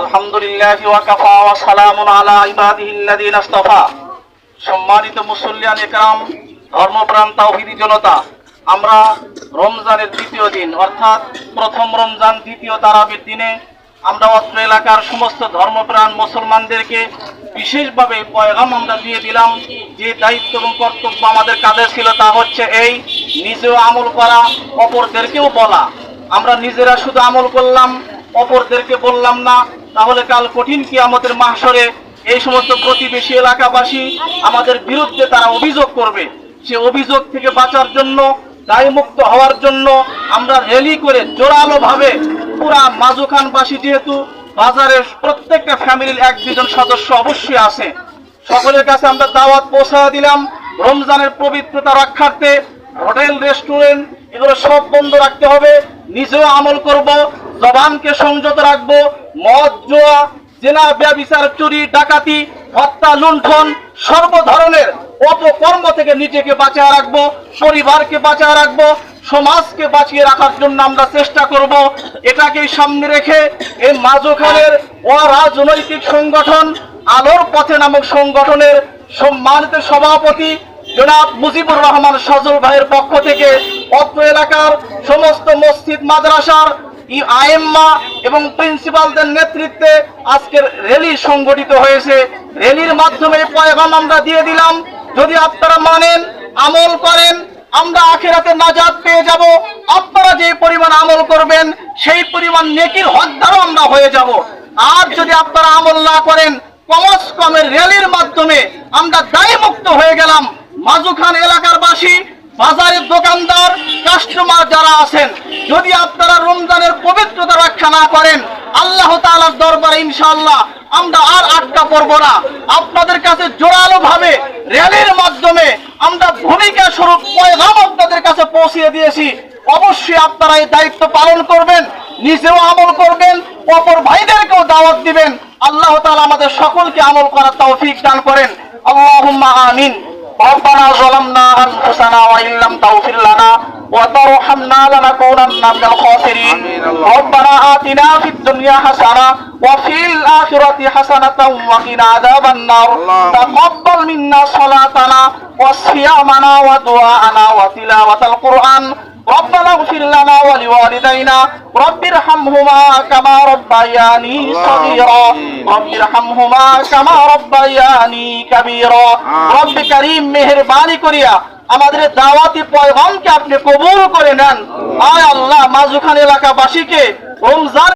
আলহামদুলিল্লাহি ওয়া কাফা ওয়া সালামুন আলা ইবাদিহিল্লাযিনা ইসতাফা। সম্মানিত মুসল্লিয়ান ইকরাম, ধর্মপ্রাণ তাওহীদি জনতা, আমরা রমজানের দ্বিতীয় দিন অর্থাৎ প্রথম রমজান দ্বিতীয় তারাবির দিনে আমরা অত্র এলাকার সমস্ত ধর্মপ্রাণ মুসলমানদেরকে বিশেষভাবে পয়গাম আমরা দিয়ে দিলাম। যে দায়িত্ব এবং কর্তব্য আমাদের কাঁধে ছিল তা হচ্ছে এই, নিজেও আমল করা, অপরদেরকেও বলা। আমরা নিজেরা শুধু আমল করলাম, অপরদেরকে বললাম না, তাহলে কাল কঠিন কিয়ামতের মাহশরে এই সমস্ত প্রতিবেশী এলাকাবাসী আমাদের বিরুদ্ধে তারা অভিযোগ করবে। সে অভিযোগ থেকে বাঁচার জন্য, দায়মুক্ত হওয়ার জন্য আমরা র্যালি করে জোরালোভাবে পুরা মাজুখানবাসী, যেহেতু বাজারের প্রত্যেকটা ফ্যামিলির এক দুজন সদস্য অবশ্যই আছে, সকলের কাছে আমরা দাওয়াত পৌঁছা দিলাম। রমজানের পবিত্রতা রক্ষার্থে হোটেল, রেস্টুরেন্ট এগুলো সব বন্ধ রাখতে হবে। নিজেও আমল করব, জবানকে সংযত রাখবো। মদ, জুয়া, জেনা, ব্যভিচার, চুরি, ডাকাতি, হত্যা, লুণ্ঠন, সর্ব ধরনের অপকর্ম থেকে নিজেকে বাঁচিয়ে রাখবো, পরিবারকে বাঁচিয়ে রাখবো, সমাজকে বাঁচিয়ে রাখার জন্য আমরা চেষ্টা করব। এটাকেই সামনে রেখে এই মাজুখানের অরাজনৈতিক সংগঠন আলোর পথে নামক সংগঠনের সম্মানিত সভাপতি জনাব মুজিবুর রহমান সজল ভাইয়ের পক্ষ থেকে অত্র এলাকার সমস্ত মসজিদ, মাদ্রাসার আইম্মা এবং প্রিন্সিপালদের নেতৃত্বে আজকের র্যালি সংগঠিত হয়েছে। র্যালির মাধ্যমে পয়গাম আমরা দিয়ে দিলাম, যদি আপনারা মানেন, আমল করেন, আমরা আখিরাতে নাজাত পেয়ে যাব। আপনারা যে পরিমাণ আমল করবেন সেই পরিমাণ নেকির হকদারও আমরা হয়ে যাব। আর যদি আপনারা আমল না করেন, কমস কমের র্যালির মাধ্যমে আমরা দায়মুক্ত হয়ে গেলাম। মাজুখান এলাকার বাসী, বাজারের দোকানদার, কাস্টমার যারা আছেন, যদি আপনারা রমজানের পবিত্রতা রক্ষা না করেন, আল্লাহ তাআলার দরবারে ইনশাআল্লাহ আমরা আর আটকা পড়ব না। আপনাদের কাছে জোরালো ভাবে র্যালির মাধ্যমে আমরা ভূমিকা স্বরূপ পয়গাম আপনাদের কাছে পৌঁছে দিয়েছি। অবশ্যই আপনারা এই দায়িত্ব পালন করবেন, নিজেও আমল করবেন, অপর ভাইদেরকেও দাওয়াত দিবেন। আল্লাহ তাআলা আমাদের সকলকে আমল করার তৌফিক দান করেন। আল্লাহুম্মা আমিন। ربنا ظلمنا أنفسنا وإن لم تغفر لنا وترحمنا لنكونن من الخاسرين. ربنا آتنا في الدنيا حسنة وفي الآخرة حسنة وقنا عذاب النار. تقبل منا صلاتنا وصيامنا ودعاءنا وتلاوة القرآن. ربنا اغفر لنا ولوالدينا رب ارحمهما كما ربياني صغيرا. رب ارحمهما كما ربياني كبيرا. رب كريم মেহেরবানি করিয়া আমাদের দাওয়াতি পয়গামকে আপনি কবুল করে নেন। আয় আল্লাহ, মাজুখান এলাকাবাসীকে রমজান